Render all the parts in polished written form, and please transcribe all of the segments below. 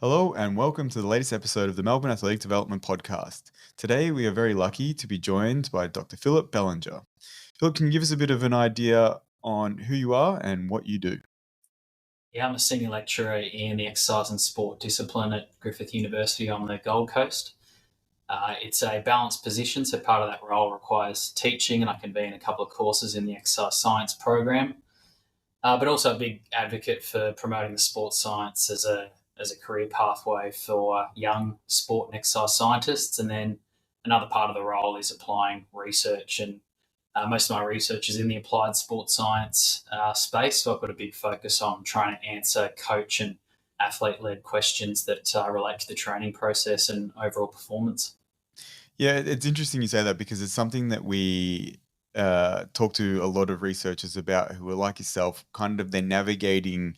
Hello and welcome to the latest episode of the Melbourne Athletic Development Podcast. Today we are very lucky to be joined by Dr. Phillip Bellinger. Philip, can you give us a bit of an idea on who you are and what you do? Yeah, I'm a senior lecturer in the exercise and sport discipline at Griffith University on the Gold Coast. It's a balanced position, so part of that role requires teaching, and I can be in a couple of courses in the exercise science program, but also a big advocate for promoting the sports science as a career pathway for young sport and exercise scientists. And then another part of the role is applying research, and most of my research is in the applied sports science space. So I've got a big focus on trying to answer coach and athlete-led questions that relate to the training process and overall performance. Yeah, it's interesting you say that because it's something that we talk to a lot of researchers about who are like yourself, kind of they're navigating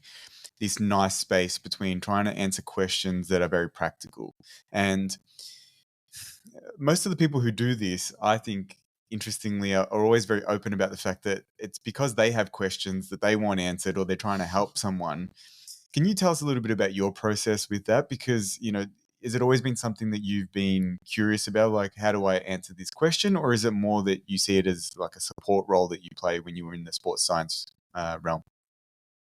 this nice space between trying to answer questions that are very practical. And most of the people who do this, I think, interestingly, are always very open about the fact that it's because they have questions that they want answered or they're trying to help someone. Can you tell us a little bit about your process with that? Because, has it always been something that you've been curious about? Like, how do I answer this question? Or is it more that you see it as like a support role that you play when you were in the sports science realm?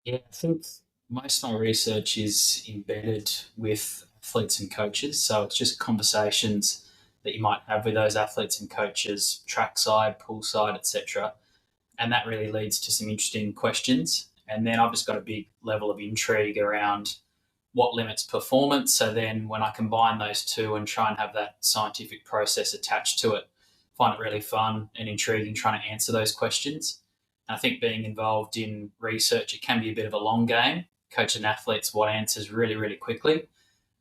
Yeah, I think most of my research is embedded with athletes and coaches. So it's just conversations that you might have with those athletes and coaches, trackside, poolside, etc. And that really leads to some interesting questions. And then I've just got a big level of intrigue around what limits performance. So then when I combine those two and try and have that scientific process attached to it, I find it really fun and intriguing trying to answer those questions. And I think being involved in research, it can be a bit of a long game. Coaching athletes what answers really, really quickly.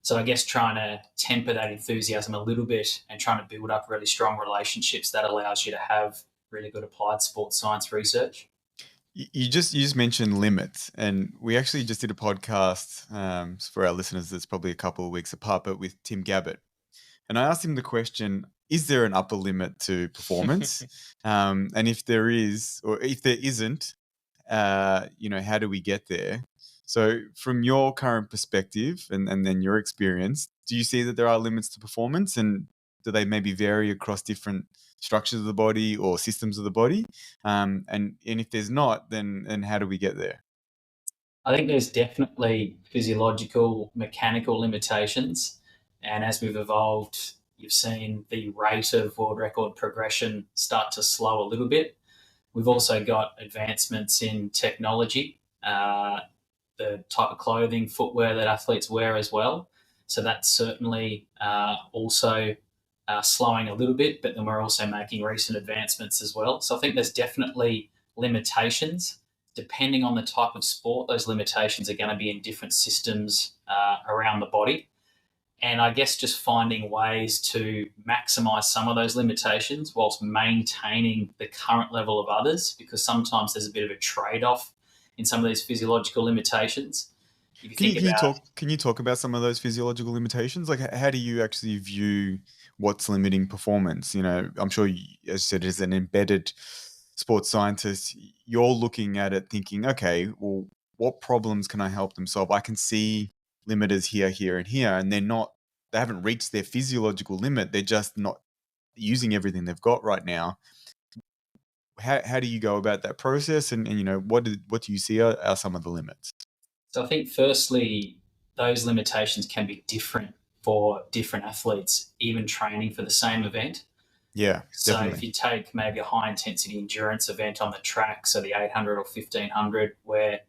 So I guess trying to temper that enthusiasm a little bit and trying to build up really strong relationships that allows you to have really good applied sports science research. You just mentioned limits, and we actually just did a podcast for our listeners that's probably a couple of weeks apart, but with Tim Gabbett. And I asked him the question, is there an upper limit to performance? And if there is, or if there isn't, how do we get there? So from your current perspective and then your experience, do you see that there are limits to performance, and do they maybe vary across different structures of the body or systems of the body? And if there's not, then how do we get there? I think there's definitely physiological, mechanical limitations. And as we've evolved, you've seen the rate of world record progression start to slow a little bit. We've also got advancements in technology, the type of clothing, footwear that athletes wear as well. So that's certainly also slowing a little bit, but then we're also making recent advancements as well. So I think there's definitely limitations. Depending on the type of sport, those limitations are going to be in different systems around the body. And I guess just finding ways to maximize some of those limitations whilst maintaining the current level of others, because sometimes there's a bit of a trade-off in some of these physiological limitations. If you Can you, think can you about, talk can you talk about some of those physiological limitations? Like, how do you actually view what's limiting performance? I'm sure, as you said, as an embedded sports scientist, you're looking at it thinking, okay, well, what problems can I help them solve? I can see limiters here, here, and here, and they haven't reached their physiological limit. They're just not using everything they've got right now. How do you go about that process? And what do you see are some of the limits? so I think firstly, those limitations can be different for different athletes, even training for the same event. Yeah, So if definitely. you take maybe a high intensity endurance event on the track, so the 800 or 1500, where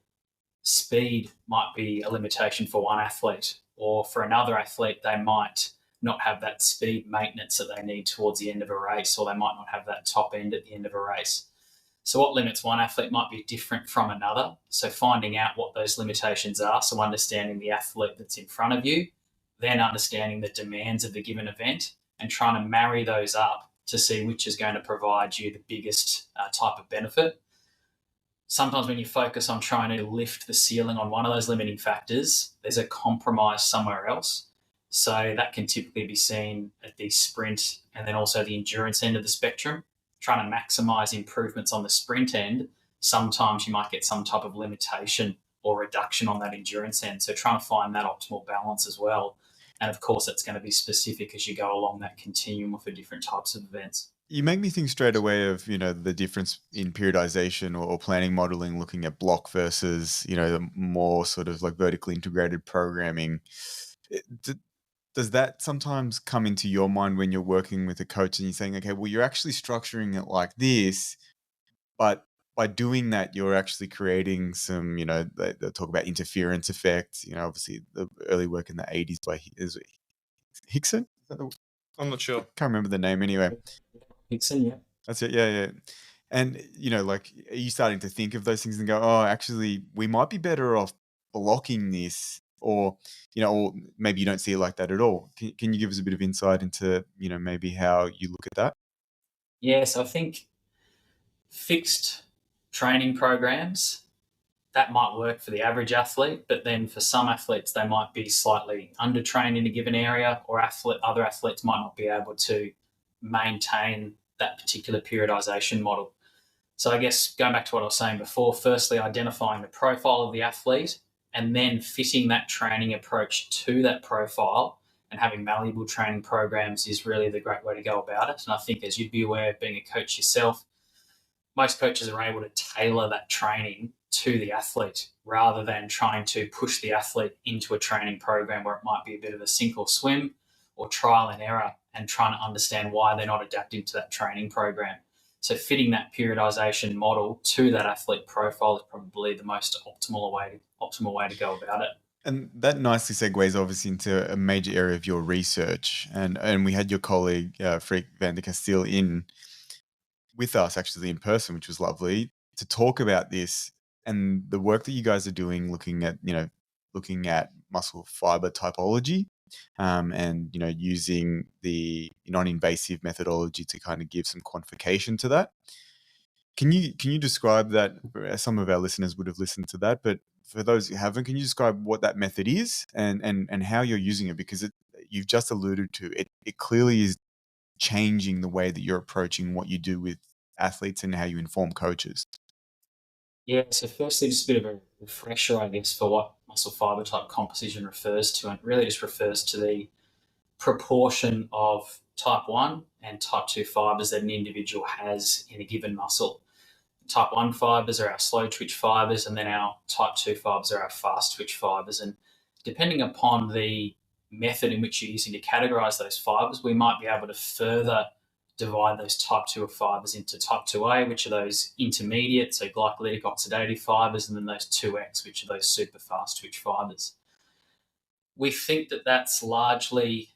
speed might be a limitation for one athlete, or for another athlete, they might not have that speed maintenance that they need towards the end of a race, or they might not have that top end at the end of a race. So, what limits one athlete might be different from another. So, finding out what those limitations are, so understanding the athlete that's in front of you, then understanding the demands of the given event, and trying to marry those up to see which is going to provide you the biggest type of benefit. Sometimes when you focus on trying to lift the ceiling on one of those limiting factors, there's a compromise somewhere else. So that can typically be seen at the sprint and then also the endurance end of the spectrum. Trying to maximize improvements on the sprint end, sometimes you might get some type of limitation or reduction on that endurance end. So trying to find that optimal balance as well. And of course, it's going to be specific as you go along that continuum for different types of events. You make me think straight away of, the difference in periodization or planning modeling, looking at block versus, the more sort of like vertically integrated programming. Does that sometimes come into your mind when you're working with a coach and you're saying, okay, well, you're actually structuring it like this, but by doing that, you're actually creating some, they talk about interference effects, obviously the early work in the 80s by is it Hickson? I'm not sure. Can't remember the name anyway. Hickson, yeah. That's it. Yeah. And, like, are you starting to think of those things and go, oh, actually, we might be better off blocking this, or, or maybe you don't see it like that at all. Can you give us a bit of insight into, maybe how you look at that? Yes, I think fixed training programs, that might work for the average athlete, but then for some athletes, they might be slightly undertrained in a given area, or other athletes might not be able to maintain that particular periodization model. So I guess going back to what I was saying before, firstly, identifying the profile of the athlete and then fitting that training approach to that profile and having malleable training programs is really the great way to go about it. And I think, as you'd be aware, being a coach yourself, most coaches are able to tailor that training to the athlete rather than trying to push the athlete into a training program where it might be a bit of a sink or swim or trial and error, and trying to understand why they're not adapting to that training program. So fitting that periodization model to that athlete profile is probably the most optimal way to go about it. And that nicely segues obviously into a major area of your research. And we had your colleague, Freek van der Kasteel, in with us actually in person, which was lovely, to talk about this and the work that you guys are doing, looking at muscle fiber typology, and using the non-invasive methodology to kind of give some quantification to that. Can you describe that? Some of our listeners would have listened to that, but for those who haven't, can you describe what that method is and how you're using it? Because you've just alluded to it. It clearly is changing the way that you're approaching what you do with athletes and how you inform coaches. Yeah, so firstly, just a bit of a refresher, I guess, for what muscle fiber type composition refers to. And it really just refers to the proportion of type 1 and type 2 fibers that an individual has in a given muscle. Type 1 fibers are our slow twitch fibers, and then our type 2 fibers are our fast twitch fibers. And depending upon the method in which you're using to categorize those fibers, we might be able to further divide those type 2 fibers into type 2A, which are those intermediate, so glycolytic oxidative fibers, and then those 2X, which are those super fast twitch fibers. We think that that's largely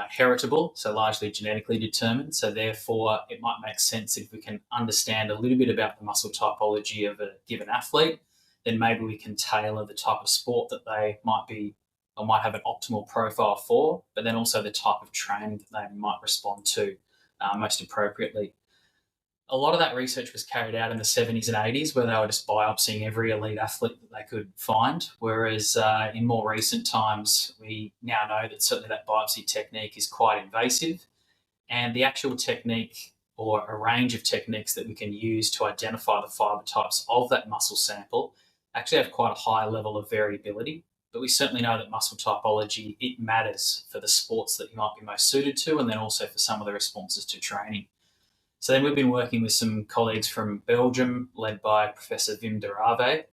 heritable, so largely genetically determined. So therefore, it might make sense if we can understand a little bit about the muscle typology of a given athlete, then maybe we can tailor the type of sport that they might be or might have an optimal profile for, but then also the type of training that they might respond to most appropriately. A lot of that research was carried out in the 70s and 80s, where they were just biopsying every elite athlete that they could find, whereas in more recent times, we now know that certainly that biopsy technique is quite invasive, and the actual technique or a range of techniques that we can use to identify the fiber types of that muscle sample actually have quite a high level of variability. But we certainly know that muscle typology, it matters for the sports that you might be most suited to, and then also for some of the responses to training. So then we've been working with some colleagues from Belgium, led by Professor Wim de Rave,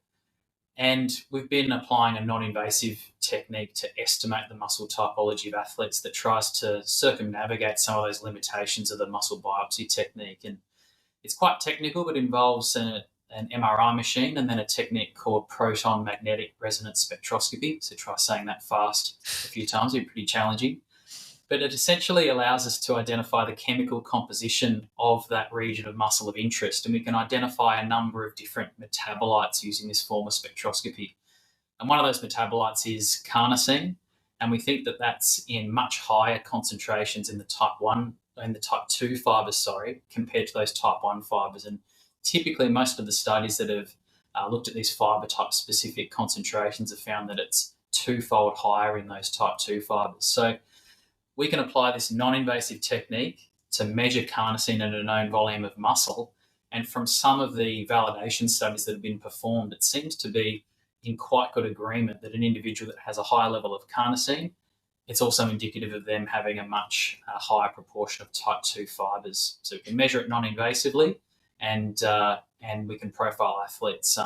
and we've been applying a non-invasive technique to estimate the muscle typology of athletes that tries to circumnavigate some of those limitations of the muscle biopsy technique. And it's quite technical, but involves an MRI machine and then a technique called proton magnetic resonance spectroscopy. So try saying that fast a few times, it'd be pretty challenging. But it essentially allows us to identify the chemical composition of that region of muscle of interest, and we can identify a number of different metabolites using this form of spectroscopy. And one of those metabolites is carnosine, and we think that that's in much higher concentrations in the type 2 fibers, compared to those type 1 fibers. And typically most of the studies that have looked at these fiber type specific concentrations have found that it's twofold higher in those type 2 fibers. So we can apply this non-invasive technique to measure carnosine at a known volume of muscle. And from some of the validation studies that have been performed, it seems to be in quite good agreement that an individual that has a high level of carnosine, it's also indicative of them having a much higher proportion of type 2 fibres. So we can measure it non-invasively, and we can profile athletes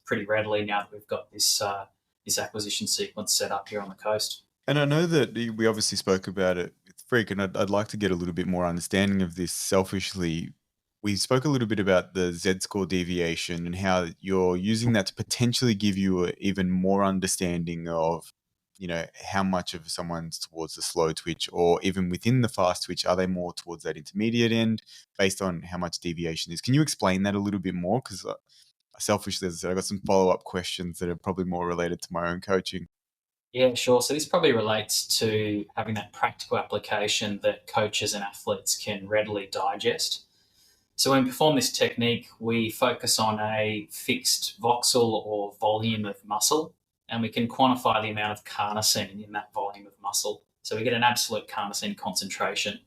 pretty readily now that we've got this acquisition sequence set up here on the coast. And I know that we obviously spoke about it with Freak, and I'd like to get a little bit more understanding of this selfishly. We spoke a little bit about the Z-score deviation and how you're using that to potentially give you even more understanding of, how much of someone's towards the slow twitch, or even within the fast twitch, are they more towards that intermediate end based on how much deviation is? Can you explain that a little bit more? Because selfishly, as I said, I've got some follow-up questions that are probably more related to my own coaching. Yeah, sure. So this probably relates to having that practical application that coaches and athletes can readily digest. So when we perform this technique, we focus on a fixed voxel or volume of muscle, and we can quantify the amount of carnosine in that volume of muscle. So we get an absolute carnosine concentration.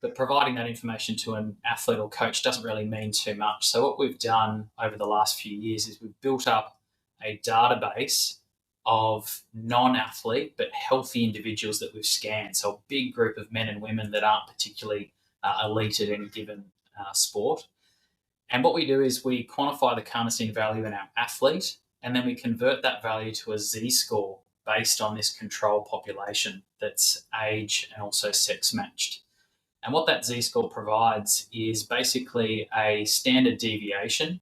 But providing that information to an athlete or coach doesn't really mean too much. So what we've done over the last few years is we've built up a database of non-athlete but healthy individuals that we've scanned. So a big group of men and women that aren't particularly elite at any given sport. And what we do is we quantify the carnosine value in our athlete, and then we convert that value to a Z-score based on this control population that's age and also sex matched. And what that Z-score provides is basically a standard deviation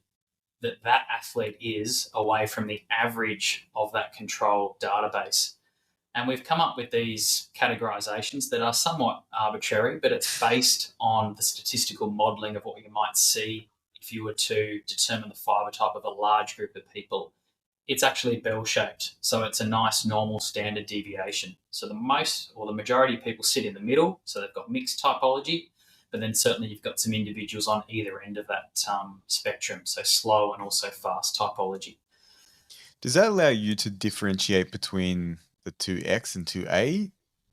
that athlete is away from the average of that control database. And we've come up with these categorizations that are somewhat arbitrary, but it's based on the statistical modeling of what you might see if you were to determine the fibre type of a large group of people. It's actually bell-shaped, so it's a nice normal standard deviation. So the majority of people sit in the middle, so they've got mixed typology, but then certainly you've got some individuals on either end of that spectrum, so slow and also fast typology. Does that allow you to differentiate between the 2X and 2A,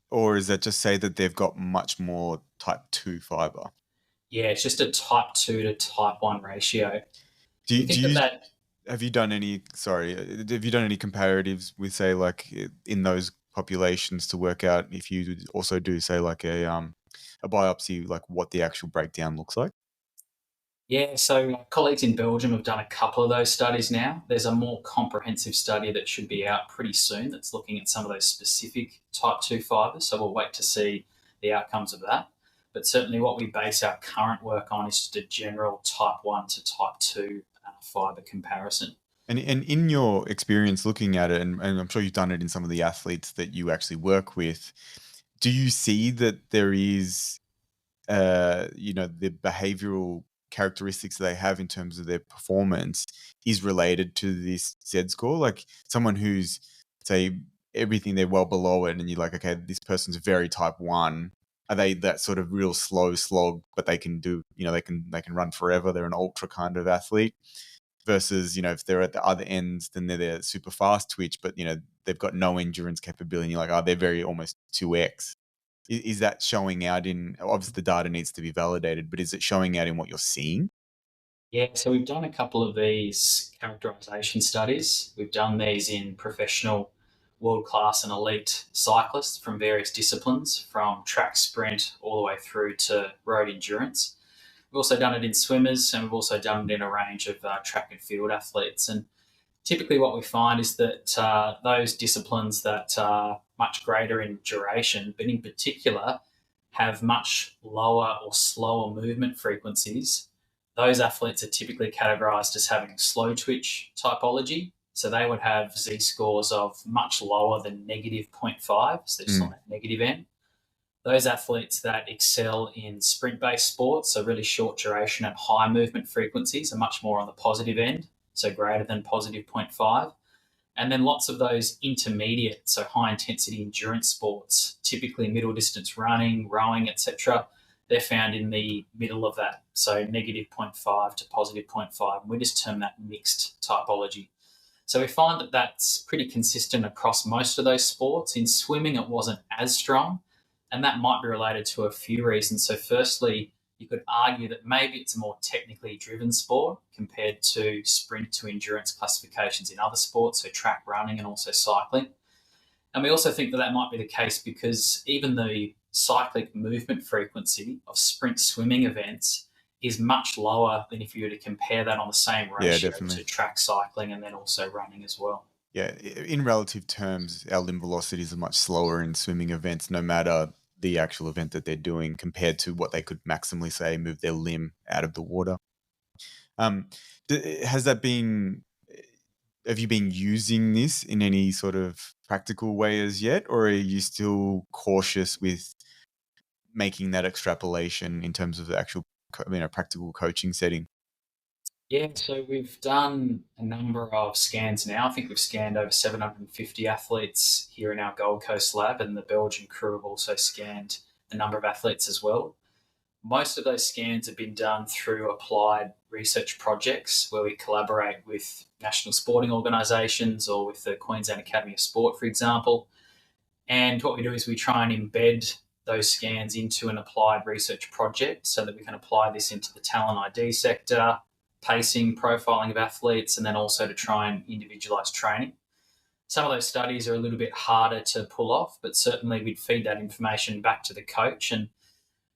or is that just say that they've got much more type 2 fibre? Yeah, it's just a type 2 to type 1 ratio. Have you done any comparatives with, say, like in those populations to work out if you also do, say, like a biopsy, like what the actual breakdown looks like? Yeah, so colleagues in Belgium have done a couple of those studies now. There's a more comprehensive study that should be out pretty soon that's looking at some of those specific type 2 fibres, so we'll wait to see the outcomes of that. But certainly what we base our current work on is just a general type 1 to type 2 fibre comparison. And in your experience looking at it, and I'm sure you've done it in some of the athletes that you actually work with, do you see that there is, the behavioural characteristics they have in terms of their performance is related to this Z-score? Like someone who's, say, everything they're well below it, and you're like, okay, this person's very type 1. Are they that sort of real slow slog, but they can do, they can run forever? They're an ultra kind of athlete. Versus, if they're at the other ends, then they're super fast twitch, but they've got no endurance capability. And you're like, they're very almost 2X. Is that showing out in, obviously the data needs to be validated, but is it showing out in what you're seeing? Yeah, so we've done a couple of these characterization studies. We've done these in professional, world-class and elite cyclists from various disciplines, from track sprint all the way through to road endurance. We've also done it in swimmers, and we've also done it in a range of track and field athletes. And typically what we find is that those disciplines that are much greater in duration, but in particular have much lower or slower movement frequencies, those athletes are typically categorized as having slow twitch typology. So they would have Z-scores of much lower than negative 0.5, so just on that negative end. Those athletes that excel in sprint-based sports, so really short duration and high movement frequencies, are much more on the positive end, so greater than positive 0.5. And then lots of those intermediate, so high-intensity endurance sports, typically middle distance running, rowing, etc., they're found in the middle of that, so negative 0.5 to positive 0.5. We just term that mixed typology. So we find that that's pretty consistent across most of those sports. In swimming, it wasn't as strong, and that might be related to a few reasons. So firstly, you could argue that maybe it's a more technically driven sport compared to sprint to endurance classifications in other sports, so track running and also cycling. And we also think that that might be the case because even the cyclic movement frequency of sprint swimming events is much lower than if you were to compare that on the same ratio to track cycling and then also running as well. Yeah, in relative terms, our limb velocities are much slower in swimming events, no matter the actual event that they're doing, compared to what they could maximally say move their limb out of the water. Has that been? Have you been using this in any sort of practical way as yet, or are you still cautious with making that extrapolation in terms of the actual, practical coaching setting? Yeah, so we've done a number of scans now. I think we've scanned over 750 athletes here in our Gold Coast lab, and the Belgian crew have also scanned a number of athletes as well. Most of those scans have been done through applied research projects where we collaborate with national sporting organisations or with the Queensland Academy of Sport, for example. And what we do is we try and embed those scans into an applied research project so that we can apply this into the talent ID sector, pacing, profiling of athletes, and then also to try and individualise training. Some of those studies are a little bit harder to pull off, but certainly we'd feed that information back to the coach, and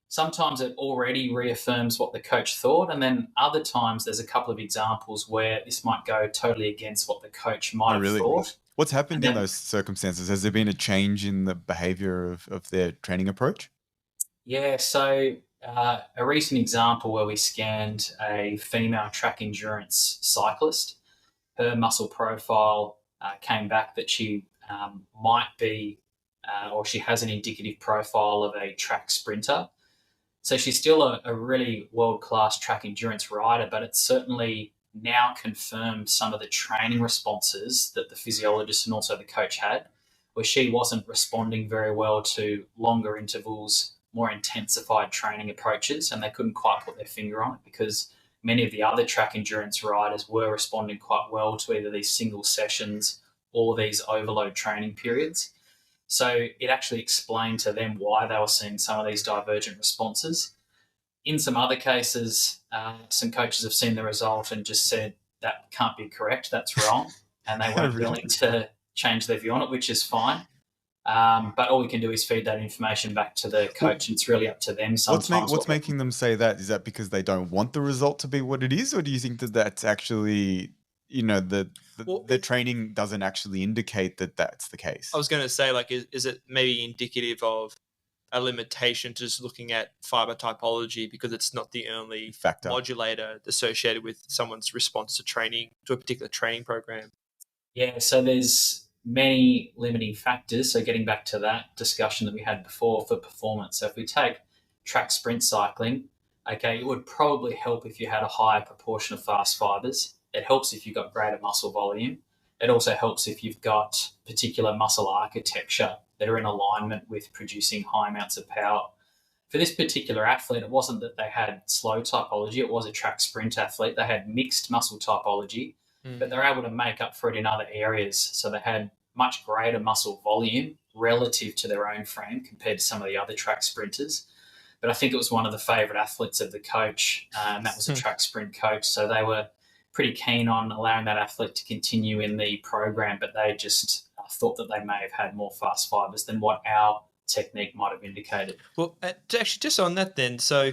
sometimes it already reaffirms what the coach thought, and then other times there's a couple of examples where this might go totally against what the coach might have thought. What's happened in those circumstances? Has there been a change in the behaviour of their training approach? Yeah, so a recent example where we scanned a female track endurance cyclist, her muscle profile came back that she might be, or she has an indicative profile of a track sprinter. So she's still a really world-class track endurance rider, but it's certainly now confirmed some of the training responses that the physiologist and also the coach had, where she wasn't responding very well to longer intervals, more intensified training approaches, and they couldn't quite put their finger on it because many of the other track endurance riders were responding quite well to either these single sessions or these overload training periods. So it actually explained to them why they were seeing some of these divergent responses. In some other cases, some coaches have seen the result and just said, that can't be correct, that's wrong. And they weren't willing to change their view on it, which is fine. But all we can do is feed that information back to the coach, and it's really up to them sometimes. What's making them say that? Is that because they don't want the result to be what it is? Or do you think that that's actually, the training doesn't actually indicate that that's the case? I was going to say, is it maybe indicative of a limitation to just looking at fibre typology because it's not the only factor modulator associated with someone's response to training, to a particular training program? Yeah, so there's many limiting factors. So getting back to that discussion that we had before for performance. So if we take track sprint cycling, okay, it would probably help if you had a higher proportion of fast fibres. It helps if you've got greater muscle volume. It also helps if you've got particular muscle architecture that are in alignment with producing high amounts of power. For this particular athlete, it wasn't that they had slow typology. It was a track sprint athlete. They had mixed muscle typology, but they're able to make up for it in other areas. So they had much greater muscle volume relative to their own frame compared to some of the other track sprinters. But I think it was one of the favourite athletes of the coach, and that was a track sprint coach. So they were pretty keen on allowing that athlete to continue in the program, but they just thought that they may have had more fast fibres than what our technique might have indicated. Well, actually, just on that then, so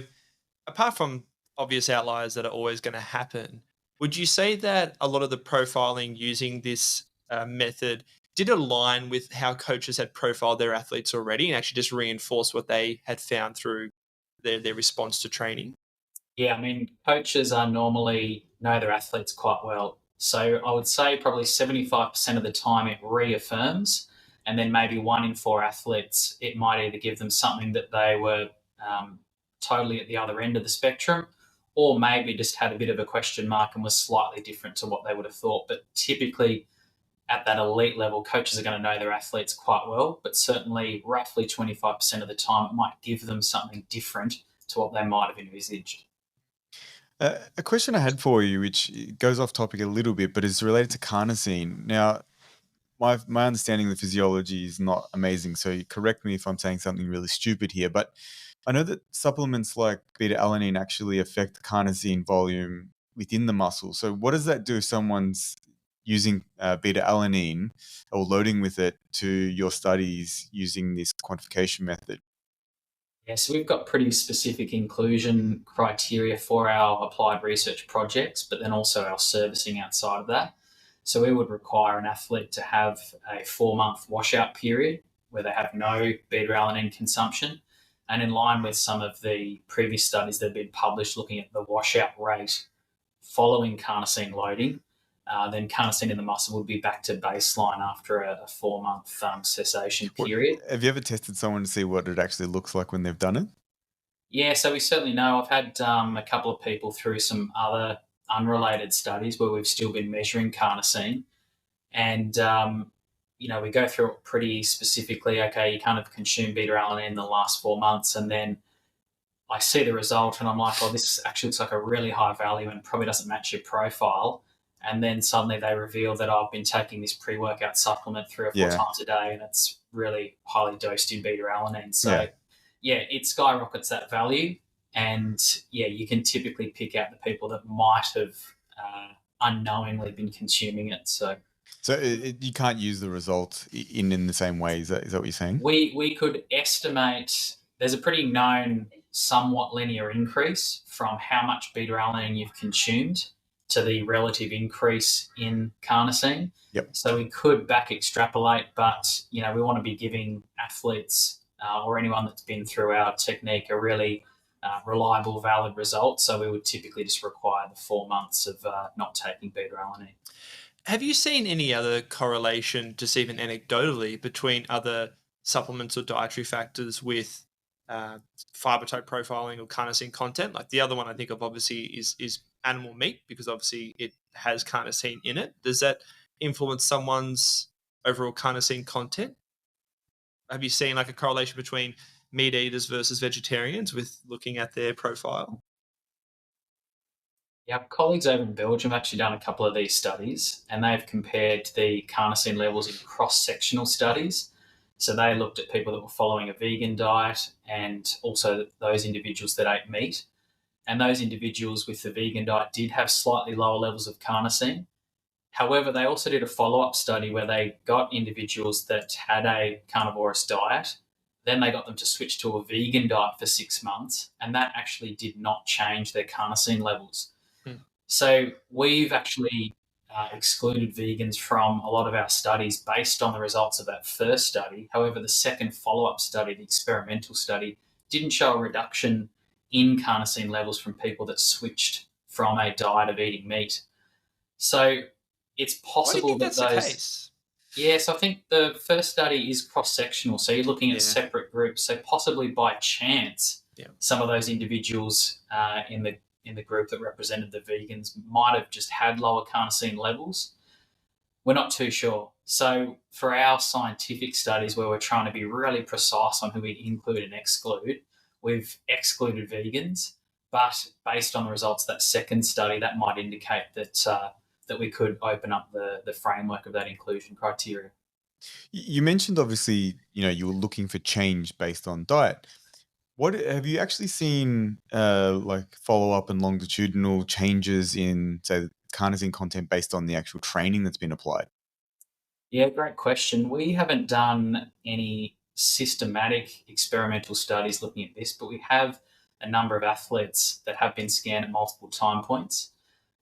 apart from obvious outliers that are always going to happen, would you say that a lot of the profiling using this method did align with how coaches had profiled their athletes already and actually just reinforce what they had found through their response to training? Yeah, I mean, coaches are normally know their athletes quite well. So I would say probably 75% of the time it reaffirms, and then maybe 1 in 4 athletes, it might either give them something that they were totally at the other end of the spectrum, or maybe just had a bit of a question mark and was slightly different to what they would have thought. But typically at that elite level, coaches are going to know their athletes quite well, but certainly roughly 25% of the time it might give them something different to what they might have envisaged. A question I had for you, which goes off topic a little bit, but is related to carnosine. Now, my understanding of the physiology is not amazing, so correct me if I'm saying something really stupid here, but I know that supplements like beta-alanine actually affect the carnosine volume within the muscle. So what does that do if someone's using beta-alanine or loading with it to your studies using this quantification method? Yeah, so we've got pretty specific inclusion criteria for our applied research projects, but then also our servicing outside of that. So we would require an athlete to have a 4-month washout period where they have no beta-alanine consumption. And in line with some of the previous studies that have been published looking at the washout rate following carnosine loading, then carnosine in the muscle would be back to baseline after a 4-month cessation period. Have you ever tested someone to see what it actually looks like when they've done it? Yeah, so we certainly know. I've had a couple of people through some other unrelated studies where we've still been measuring carnosine. And, we go through it pretty specifically. Okay, you kind of consume beta-alanine in the last 4 months, and then I see the result and I'm like, oh, this actually looks like a really high value and probably doesn't match your profile. And then suddenly they reveal that I've been taking this pre-workout supplement 3 or 4 Yeah. times a day and it's really highly dosed in beta-alanine. So, Yeah. it skyrockets that value. And, you can typically pick out the people that might have unknowingly been consuming it. So You can't use the result in the same way. Is that what you're saying? we could estimate there's a pretty known somewhat linear increase from how much beta-alanine you've consumed to the relative increase in carnosine. Yep. So we could back extrapolate, but we want to be giving athletes or anyone that's been through our technique a really reliable, valid result. So we would typically just require the 4 months of not taking beta-alanine. Have you seen any other correlation, just even anecdotally, between other supplements or dietary factors with fiber type profiling or carnosine content? Like the other one I think of obviously is animal meat, because obviously it has carnosine in it. Does that influence someone's overall carnosine content? Have you seen like a correlation between meat eaters versus vegetarians with looking at their profile? Yeah, our colleagues over in Belgium have actually done a couple of these studies, and they've compared the carnosine levels in cross-sectional studies. So they looked at people that were following a vegan diet and also those individuals that ate meat. And those individuals with the vegan diet did have slightly lower levels of carnosine. However, they also did a follow-up study where they got individuals that had a carnivorous diet. Then they got them to switch to a vegan diet for 6 months, and that actually did not change their carnosine levels. So we've actually excluded vegans from a lot of our studies based on the results of that first study. However, the second follow-up study, the experimental study, didn't show a reduction in carnosine levels from people that switched from a diet of eating meat. So it's Why do you possible think that that's the those... case? Yes, I think the first study is cross-sectional. So you're looking at Yeah. separate groups. So possibly by chance, Yeah. some of those individuals in the group that represented the vegans might have just had lower carnosine levels. We're not too sure. So for our scientific studies where we're trying to be really precise on who we include and exclude, we've excluded vegans. But based on the results of that second study, that might indicate that we could open up the framework of that inclusion criteria. You mentioned obviously, you were looking for change based on diet. What have you actually seen, like follow-up and longitudinal changes in, say, carnosine content based on the actual training that's been applied? Yeah, great question. We haven't done any systematic experimental studies looking at this, but we have a number of athletes that have been scanned at multiple time points.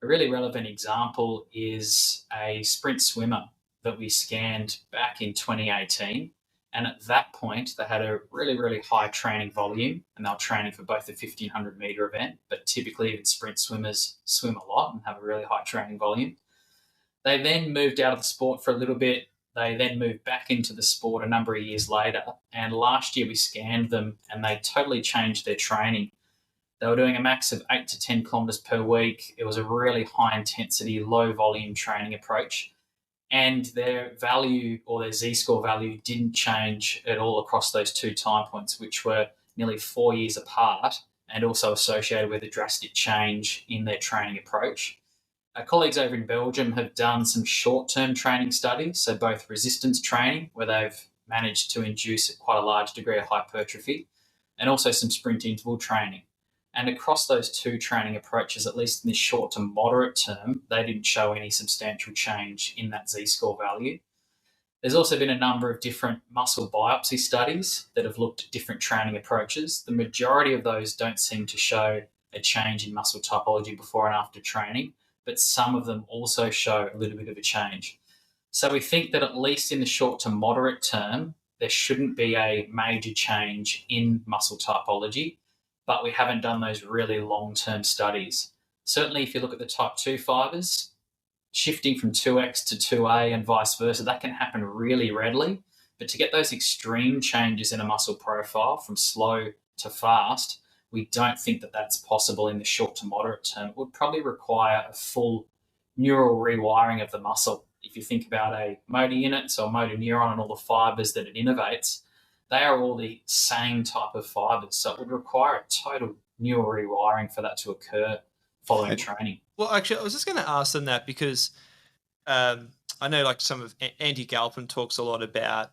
A really relevant example is a sprint swimmer that we scanned back in 2018. And at that point, they had a really, really high training volume, and they were training for both the 1500 meter event, but typically even sprint swimmers swim a lot and have a really high training volume. They then moved out of the sport for a little bit. They then moved back into the sport a number of years later. And last year we scanned them and they totally changed their training. They were doing a max of 8 to 10 kilometers per week. It was a really high intensity, low volume training approach. And their value or their Z-score value didn't change at all across those 2 time points, which were nearly 4 years apart and also associated with a drastic change in their training approach. Our colleagues over in Belgium have done some short-term training studies, so both resistance training, where they've managed to induce quite a large degree of hypertrophy, and also some sprint interval training. And across those two training approaches, at least in the short to moderate term, they didn't show any substantial change in that Z-score value. There's also been a number of different muscle biopsy studies that have looked at different training approaches. The majority of those don't seem to show a change in muscle typology before and after training, but some of them also show a little bit of a change. So we think that at least in the short to moderate term, there shouldn't be a major change in muscle typology, but we haven't done those really long-term studies. Certainly, if you look at the type 2 fibers, shifting from 2X to 2A and vice versa, that can happen really readily. But to get those extreme changes in a muscle profile from slow to fast, we don't think that that's possible in the short to moderate term. It would probably require a full neural rewiring of the muscle. If you think about a motor unit, so a motor neuron and all the fibers that it innervates, they are all the same type of fibers. So it would require a total neural rewiring for that to occur following training. Well, actually, I was just going to ask them that because I know like some of Andy Galpin talks a lot about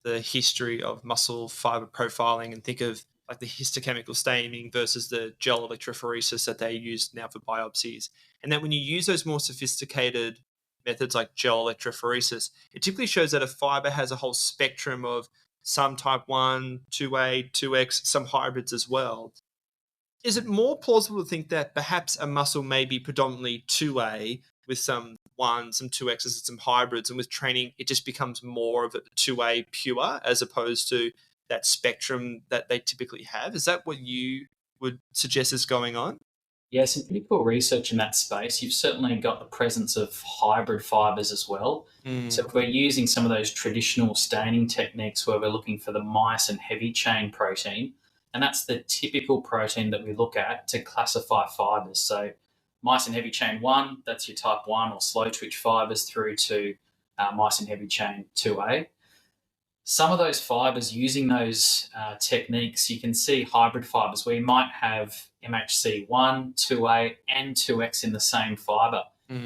the history of muscle fiber profiling and think of like the histochemical staining versus the gel electrophoresis that they use now for biopsies. And that when you use those more sophisticated methods like gel electrophoresis, it typically shows that a fiber has a whole spectrum of some type 1, 2A, 2X, some hybrids as well. Is it more plausible to think that perhaps a muscle may be predominantly 2A with some 1, some 2Xs and some hybrids, and with training it just becomes more of a 2A pure as opposed to that spectrum that they typically have? Is that what you would suggest is going on? Yeah, some pretty cool research in that space. You've certainly got the presence of hybrid fibers as well. So if we're using some of those traditional staining techniques where we're looking for the myosin heavy chain protein, and that's the typical protein that we look at to classify fibers. So myosin heavy chain 1, that's your type 1 or slow twitch fibers through to myosin heavy chain 2A. Some of those fibers, using those techniques, you can see hybrid fibers where you might have MHC1, 2A, and 2X in the same fiber.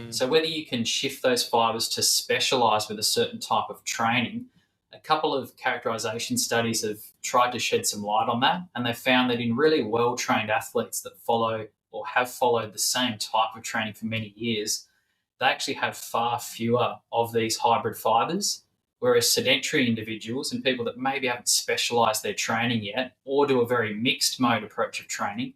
So whether you can shift those fibers to specialize with a certain type of training, a couple of characterization studies have tried to shed some light on that, and they found that in really well-trained athletes that follow or have followed the same type of training for many years, they actually have far fewer of these hybrid fibers. Whereas sedentary individuals and people that maybe haven't specialized their training yet or do a very mixed mode approach of training,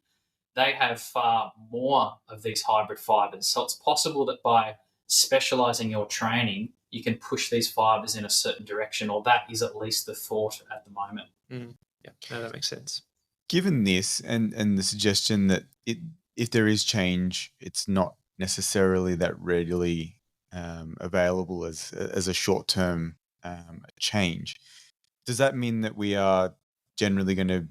they have far more of these hybrid fibers. So it's possible that by specializing your training, you can push these fibers in a certain direction, or that is at least the thought at the moment. Yeah, no, that makes sense. Given this and the suggestion that if there is change, it's not necessarily that readily available as a short-term change. Does that mean that we are generally going to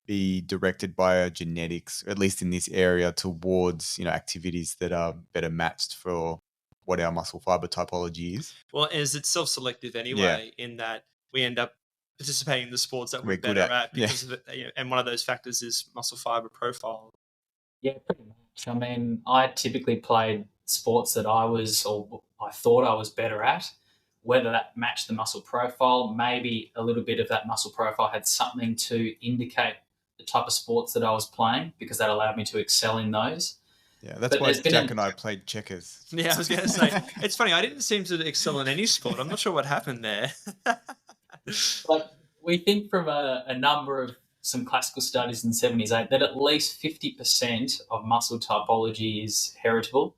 be directed by our genetics, at least in this area, towards activities that are better matched for what our muscle fiber typology is? Well, is it self-selective anyway, in that we end up participating in the sports that we're good better at, at because of it, and one of those factors is muscle fiber profile. Yeah, pretty much. I mean, I typically played sports that I thought I was better at. Whether that matched the muscle profile, maybe a little bit of that muscle profile had something to indicate the type of sports that I was playing, because that allowed me to excel in those. Yeah, that's why Jack and I played checkers. Yeah, I was going to say, it's funny, I didn't seem to excel in any sport. I'm not sure what happened there. Like, we think from a number of some classical studies in the 70s that at least 50% of muscle typology is heritable.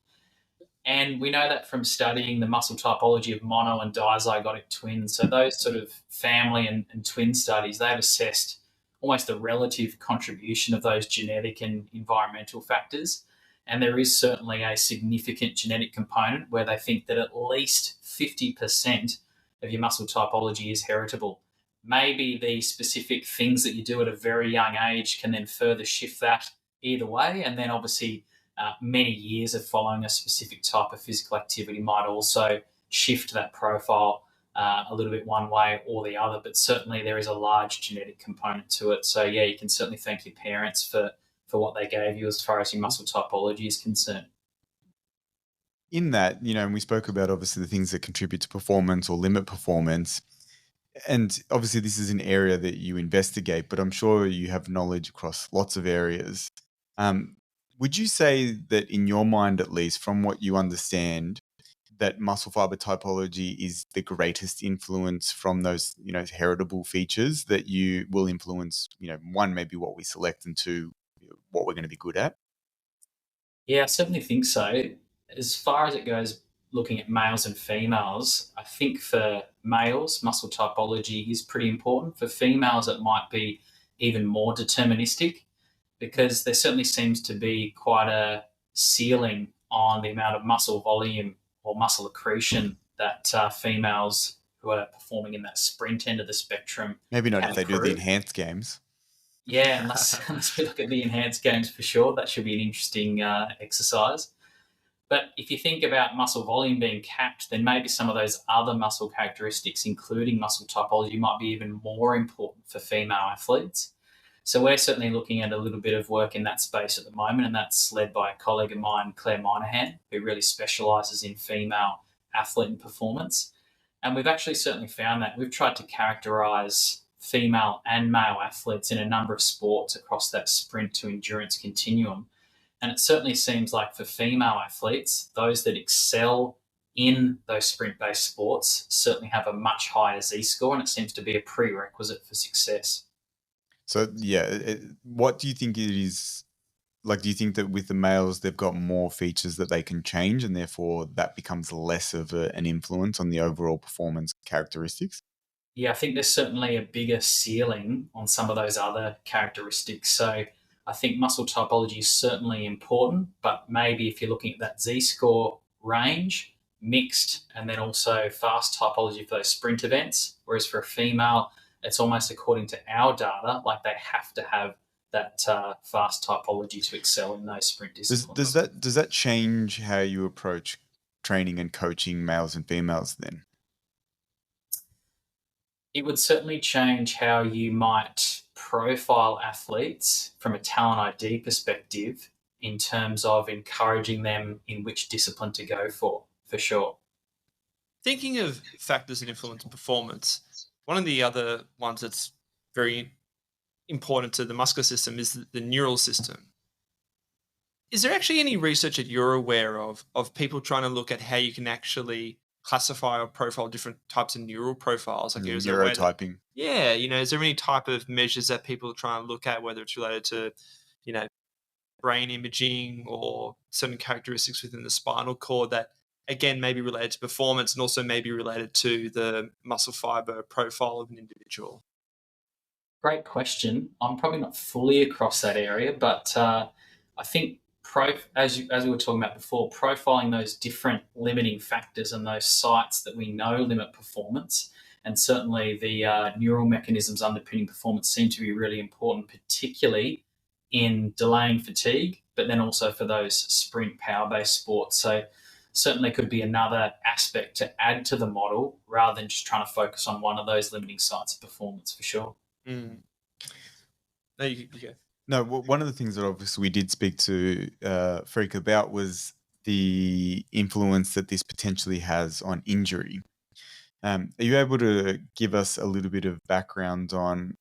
And we know that from studying the muscle typology of mono and dizygotic twins. So those sort of family and twin studies, they've assessed almost the relative contribution of those genetic and environmental factors. And there is certainly a significant genetic component where they think that at least 50% of your muscle typology is heritable. Maybe the specific things that you do at a very young age can then further shift that either way. And then obviously many years of following a specific type of physical activity might also shift that profile a little bit one way or the other. But certainly there is a large genetic component to it. So yeah, you can certainly thank your parents for what they gave you as far as your muscle typology is concerned. In that, and we spoke about obviously the things that contribute to performance or limit performance. And obviously, this is an area that you investigate, but I'm sure you have knowledge across lots of areas. Um, would you say that, in your mind at least, from what you understand, that muscle fiber typology is the greatest influence from those, heritable features that you will influence, one, maybe what we select, and two, what we're going to be good at? Yeah, I certainly think so. As far as it goes, looking at males and females, I think for males, muscle typology is pretty important. For females, it might be even more deterministic because there certainly seems to be quite a ceiling on the amount of muscle volume or muscle accretion that females who are performing in that sprint end of the spectrum Maybe not can if they do the accrue. enhanced games. Yeah, unless we look at the enhanced games for sure, that should be an interesting exercise. But if you think about muscle volume being capped, then maybe some of those other muscle characteristics, including muscle typology, might be even more important for female athletes. So we're certainly looking at a little bit of work in that space at the moment, and that's led by a colleague of mine, Claire Moynihan, who really specialises in female athlete and performance. And we've actually certainly found that we've tried to characterise female and male athletes in a number of sports across that sprint to endurance continuum. And it certainly seems like for female athletes, those that excel in those sprint based sports certainly have a much higher Z score, and it seems to be a prerequisite for success. So, yeah, what do you think it is? Like, do you think that with the males, they've got more features that they can change, and therefore that becomes less of an influence on the overall performance characteristics? Yeah, I think there's certainly a bigger ceiling on some of those other characteristics. So I think muscle typology is certainly important, but maybe if you're looking at that Z score range, mixed, and then also fast typology for those sprint events, whereas for a female, it's almost according to our data, like they have to have that fast typology to excel in those sprint Does disciplines. that change how you approach training and coaching males and females then? It would certainly change how you might profile athletes from a talent ID perspective in terms of encouraging them in which discipline to go for sure. Thinking of factors that influence performance, one of the other ones that's very important to the muscular system is the neural system. Is there actually any research that you're aware of people trying to look at how you can actually classify or profile different types of neural profiles? Like, is there a way that, Neurotyping. yeah, is there any type of measures that people are trying to look at, whether it's related to, you know, brain imaging or certain characteristics within the spinal cord that, again, may be related to performance and also may be related to the muscle fiber profile of an individual? Great question. I'm probably not fully across that area, but I think as we were talking about before, profiling those different limiting factors and those sites that we know limit performance, and certainly the neural mechanisms underpinning performance seem to be really important, particularly in delaying fatigue, but then also for those sprint power-based sports. So certainly could be another aspect to add to the model rather than just trying to focus on one of those limiting sites of performance for sure. Mm. No, you go. No, one of the things that obviously we did speak to Freak about was the influence that this potentially has on injury. Are you able to give us a little bit of background on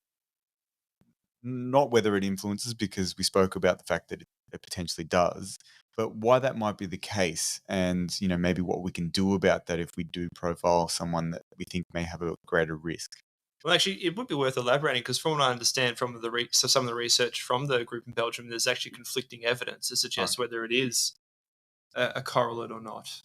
not whether it influences, because we spoke about the fact that it potentially does, but why that might be the case, and maybe what we can do about that if we do profile someone that we think may have a greater risk? Well, actually, it would be worth elaborating because, from what I understand from some of the research from the group in Belgium, there's actually conflicting evidence to Oh, suggest whether it is a correlate or not.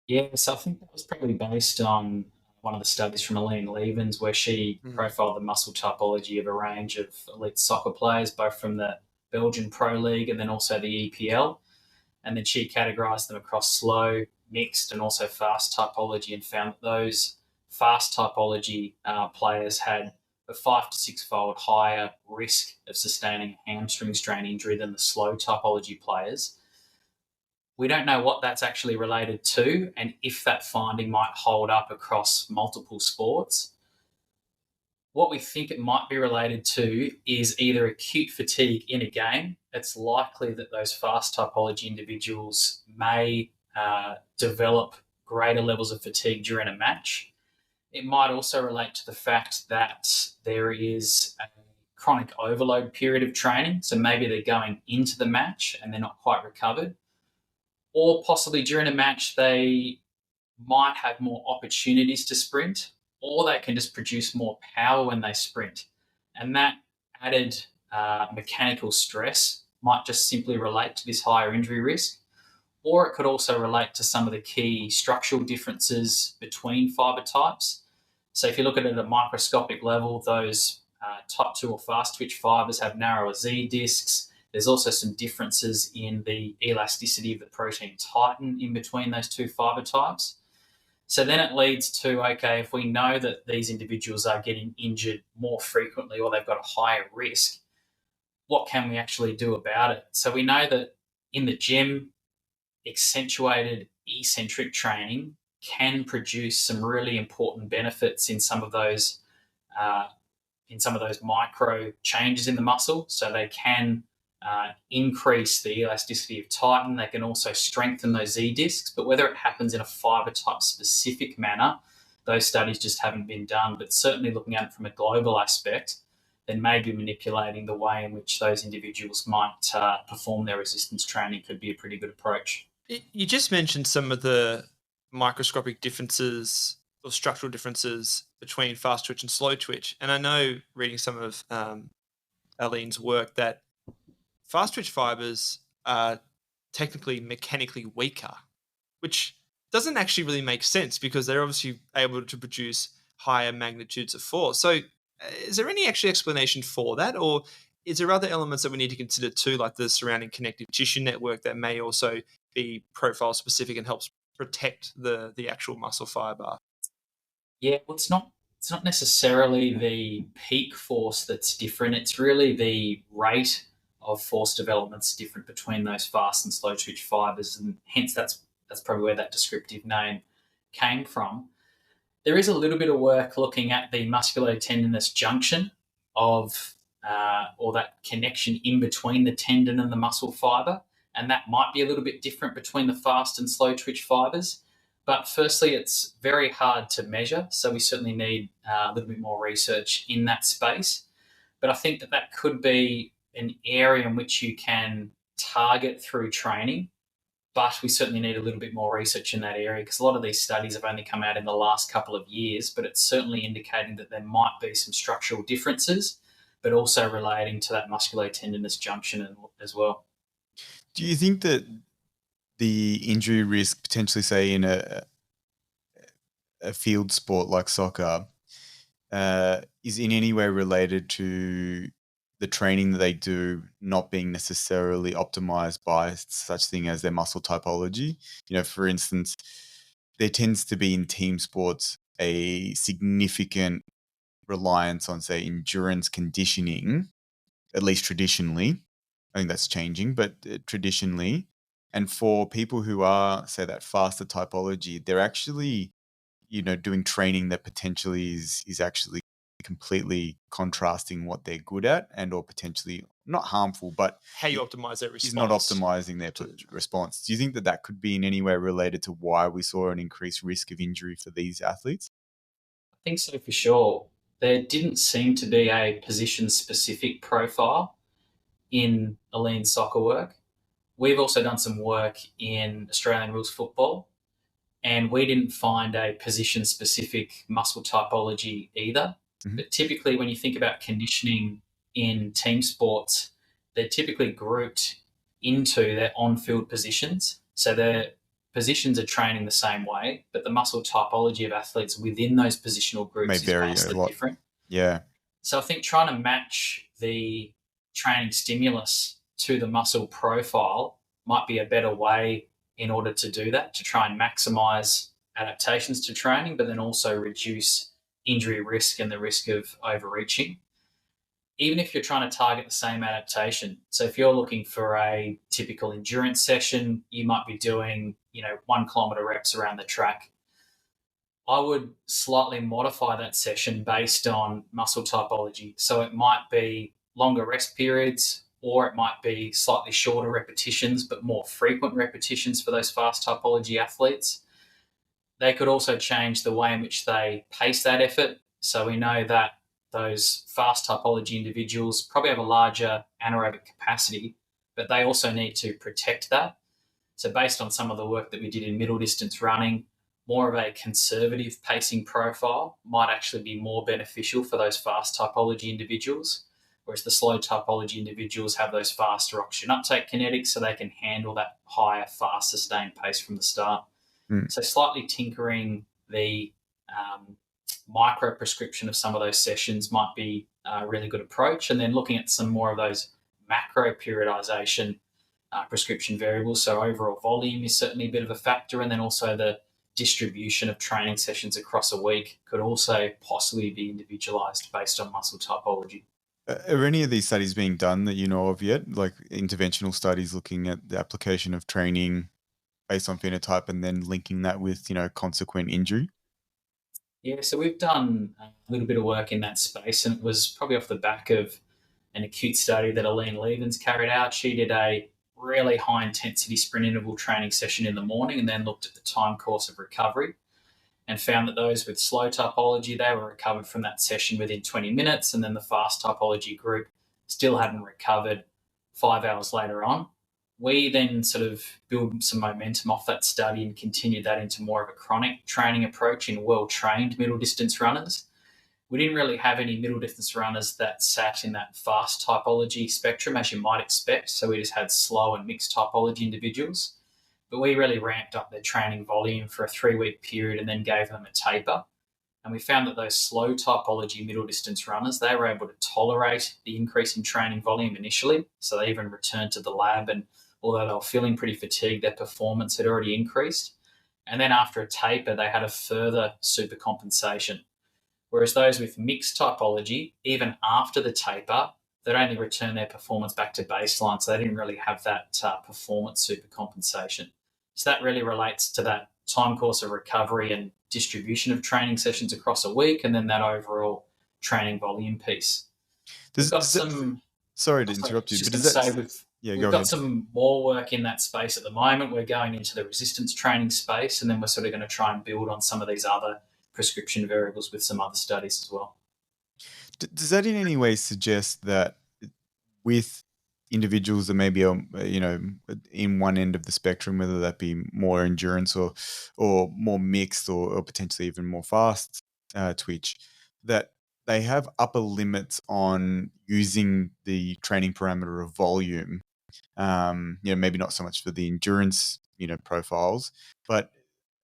Yeah, so I think that was probably based on one of the studies from Aline Levens, where she Mm. profiled the muscle typology of a range of elite soccer players, both from the Belgian Pro League and then also the EPL. And then she categorized them across slow, mixed, and also fast typology, and found that those fast typology players had a 5 to 6 fold higher risk of sustaining a hamstring strain injury than the slow typology players. We don't know what that's actually related to and if that finding might hold up across multiple sports. What we think it might be related to is either acute fatigue in a game. It's likely that those fast typology individuals may develop greater levels of fatigue during a match. It might also relate to the fact that there is a chronic overload period of training. So maybe they're going into the match and they're not quite recovered. Or possibly during a match, they might have more opportunities to sprint, or they can just produce more power when they sprint. And that added mechanical stress might just simply relate to this higher injury risk. Or it could also relate to some of the key structural differences between fibre types. So if you look at it at a microscopic level, those type 2 or fast twitch fibres have narrower Z discs. There's also some differences in the elasticity of the protein titin in between those two fibre types. So then it leads to, okay, if we know that these individuals are getting injured more frequently or they've got a higher risk, what can we actually do about it? So we know that in the gym, accentuated eccentric training can produce some really important benefits in some of those micro changes in the muscle. So they can increase the elasticity of titin. They can also strengthen those Z discs. But whether it happens in a fibre type specific manner, those studies just haven't been done. But certainly looking at it from a global aspect, then maybe manipulating the way in which those individuals might perform their resistance training could be a pretty good approach. You just mentioned some of the microscopic differences or structural differences between fast twitch and slow twitch. And I know reading some of Aline's work that fast twitch fibers are technically mechanically weaker, which doesn't actually really make sense because they're obviously able to produce higher magnitudes of force. So is there any actual explanation for that? Or is there other elements that we need to consider too, like the surrounding connective tissue network that may also be profile specific and helps protect the actual muscle fiber? Yeah, well, it's not necessarily the peak force that's different. It's really the rate of force development's different between those fast and slow twitch fibers, and hence that's probably where that descriptive name came from. There is a little bit of work looking at the musculotendinous junction of or that connection in between the tendon and the muscle fiber, and that might be a little bit different between the fast and slow twitch fibers. But firstly, it's very hard to measure, so we certainly need a little bit more research in that space. But I think that could be an area in which you can target through training, but we certainly need a little bit more research in that area because a lot of these studies have only come out in the last couple of years, but it's certainly indicating that there might be some structural differences, but also relating to that musculotendinous junction as well. Do you think that the injury risk potentially, say, in a field sport like soccer, is in any way related to the training that they do not being necessarily optimized by such thing as their muscle typology? You know, for instance, there tends to be in team sports a significant reliance on, say, endurance conditioning, at least traditionally. I think that's changing, but traditionally. And for people who are, say, that faster typology, they're actually, you know, doing training that potentially is actually completely contrasting what they're good at and or potentially not harmful, but how you optimize their response. Is not optimizing their response. Do you think that could be in any way related to why we saw an increased risk of injury for these athletes? I think so for sure. There didn't seem to be a position-specific profile in elite soccer work. We've also done some work in Australian rules football, and we didn't find a position-specific muscle typology either. Mhm. But typically, when you think about conditioning in team sports, they're typically grouped into their on-field positions. So their positions are training the same way, but the muscle typology of athletes within those positional groups May is vary a vastly lot. different. Yeah. So I think trying to match the training stimulus to the muscle profile might be a better way in order to do that, to try and maximize adaptations to training, but then also reduce injury risk and the risk of overreaching. Even if you're trying to target the same adaptation. So if you're looking for a typical endurance session, you might be doing, 1 kilometer reps around the track. I would slightly modify that session based on muscle typology. So it might be longer rest periods, or it might be slightly shorter repetitions, but more frequent repetitions for those fast typology athletes. they could also change the way in which they pace that effort. So we know that those fast typology individuals probably have a larger anaerobic capacity, but they also need to protect that. So based on some of the work that we did in middle distance running, more of a conservative pacing profile might actually be more beneficial for those fast typology individuals, whereas the slow typology individuals have those faster oxygen uptake kinetics, so they can handle that higher, fast, sustained pace from the start. Mm. So slightly tinkering the micro prescription of some of those sessions might be a really good approach. And then looking at some more of those macro periodization prescription variables. So overall volume is certainly a bit of a factor. And then also the distribution of training sessions across a week could also possibly be individualized based on muscle typology. Are any of these studies being done that you know of yet, like interventional studies looking at the application of training based on phenotype and then linking that with, consequent injury? Yeah, so we've done a little bit of work in that space, and it was probably off the back of an acute study that Aline Levens carried out. She did a really high intensity sprint interval training session in the morning and then looked at the time course of recovery and found that those with slow typology, they were recovered from that session within 20 minutes, and then the fast typology group still hadn't recovered 5 hours later on. We then sort of built some momentum off that study and continued that into more of a chronic training approach in well-trained middle distance runners. We didn't really have any middle distance runners that sat in that fast typology spectrum, as you might expect. So we just had slow and mixed typology individuals. But we really ramped up their training volume for a 3-week period and then gave them a taper. And we found that those slow typology middle distance runners, they were able to tolerate the increase in training volume initially. So they even returned to the lab, and although they were feeling pretty fatigued, their performance had already increased. And then after a taper, they had a further supercompensation. Whereas those with mixed typology, even after the taper, they'd only return their performance back to baseline. So they didn't really have that performance supercompensation. So that really relates to that time course of recovery and distribution of training sessions across a week, and then that overall training volume piece. Sorry to interrupt you, but does that... Yeah, we've got some more work in that space at the moment. We're going into the resistance training space, and then we're sort of going to try and build on some of these other prescription variables with some other studies as well. Does that in any way suggest that with individuals that maybe are, in one end of the spectrum, whether that be more endurance or more mixed or potentially even more fast twitch, that they have upper limits on using the training parameter of volume? Maybe not so much for the endurance, profiles, but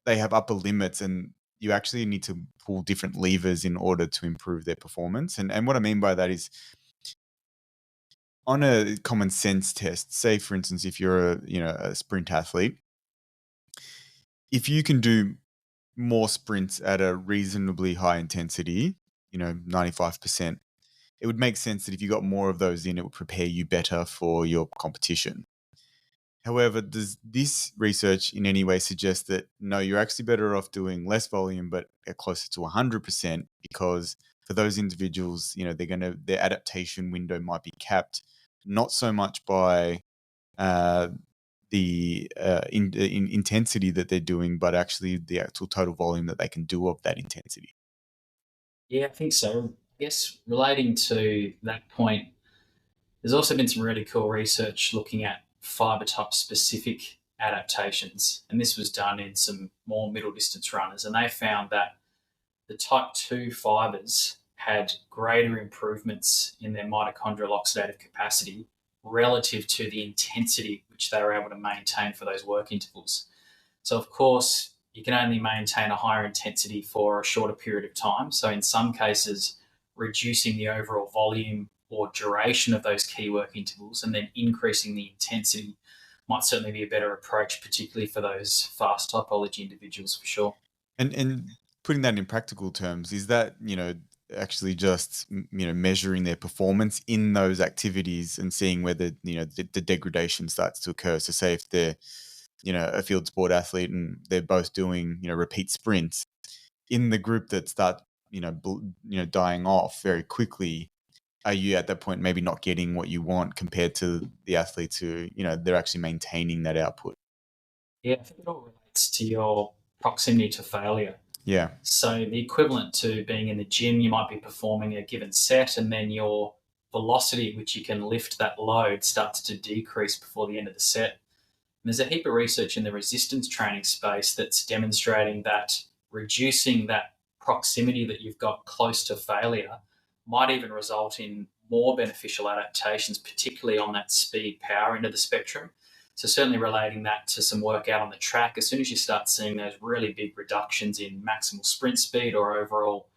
they have upper limits, and you actually need to pull different levers in order to improve their performance. And what I mean by that is, on a common sense test, say for instance, if you're a sprint athlete, if you can do more sprints at a reasonably high intensity, 95%, it would make sense that if you got more of those in, it would prepare you better for your competition. However, does this research in any way suggest that no, you're actually better off doing less volume but closer to 100%, because for those individuals, their adaptation window might be capped not so much by the intensity that they're doing, but actually the actual total volume that they can do of that intensity? Yeah, I think so. I guess relating to that point, there's also been some really cool research looking at fibre type specific adaptations. And this was done in some more middle distance runners. And they found that the type 2 fibres had greater improvements in their mitochondrial oxidative capacity relative to the intensity which they were able to maintain for those work intervals. So, of course, you can only maintain a higher intensity for a shorter period of time. So, in some cases, reducing the overall volume or duration of those key work intervals and then increasing the intensity might certainly be a better approach, particularly for those fast typology individuals, for sure. And putting that in practical terms, is that, actually just, measuring their performance in those activities and seeing whether, the degradation starts to occur? So say if they're, a field sport athlete and they're both doing, repeat sprints, in the group that start, dying off very quickly, are you at that point maybe not getting what you want compared to the athletes who, they're actually maintaining that output? Yeah, I think it all relates to your proximity to failure. Yeah. So the equivalent to being in the gym, you might be performing a given set, and then your velocity at which you can lift that load starts to decrease before the end of the set. And there's a heap of research in the resistance training space that's demonstrating that reducing that proximity that you've got close to failure might even result in more beneficial adaptations, particularly on that speed power end of the spectrum. So certainly relating that to some work out on the track, as soon as you start seeing those really big reductions in maximal sprint speed or overall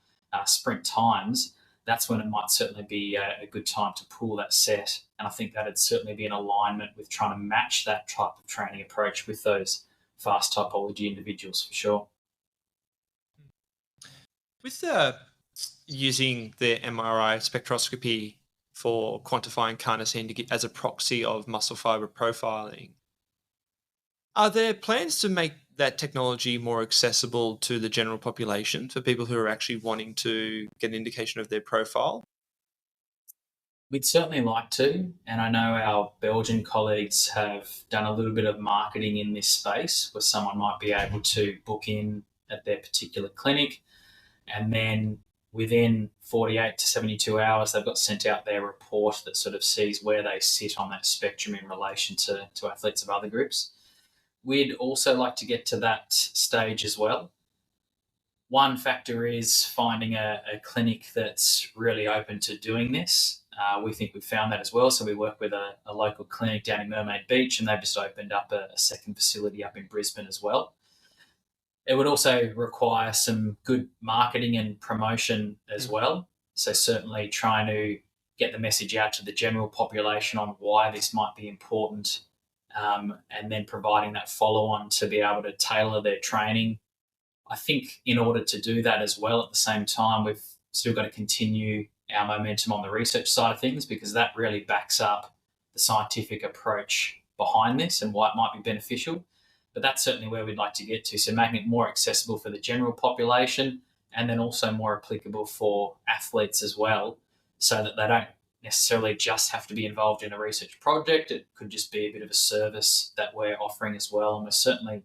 sprint times, that's when it might certainly be a good time to pull that set. And I think that'd certainly be in alignment with trying to match that type of training approach with those fast typology individuals for sure. With using the MRI spectroscopy for quantifying carnosine to get as a proxy of muscle fiber profiling, are there plans to make that technology more accessible to the general population for people who are actually wanting to get an indication of their profile? We'd certainly like to, and I know our Belgian colleagues have done a little bit of marketing in this space where someone might be able to book in at their particular clinic, and then within 48 to 72 hours, they've got sent out their report that sort of sees where they sit on that spectrum in relation to athletes of other groups. We'd also like to get to that stage as well. One factor is finding a clinic that's really open to doing this. We think we've found that as well. So we work with a local clinic down in Mermaid Beach, and they've just opened up a second facility up in Brisbane as well. It would also require some good marketing and promotion as well. So certainly trying to get the message out to the general population on why this might be important, and then providing that follow-on to be able to tailor their training. I think in order to do that as well, at the same time, we've still got to continue our momentum on the research side of things, because that really backs up the scientific approach behind this and why it might be beneficial. But that's certainly where we'd like to get to. So making it more accessible for the general population, and then also more applicable for athletes as well, so that they don't necessarily just have to be involved in a research project. It could just be a bit of a service that we're offering as well. And we're certainly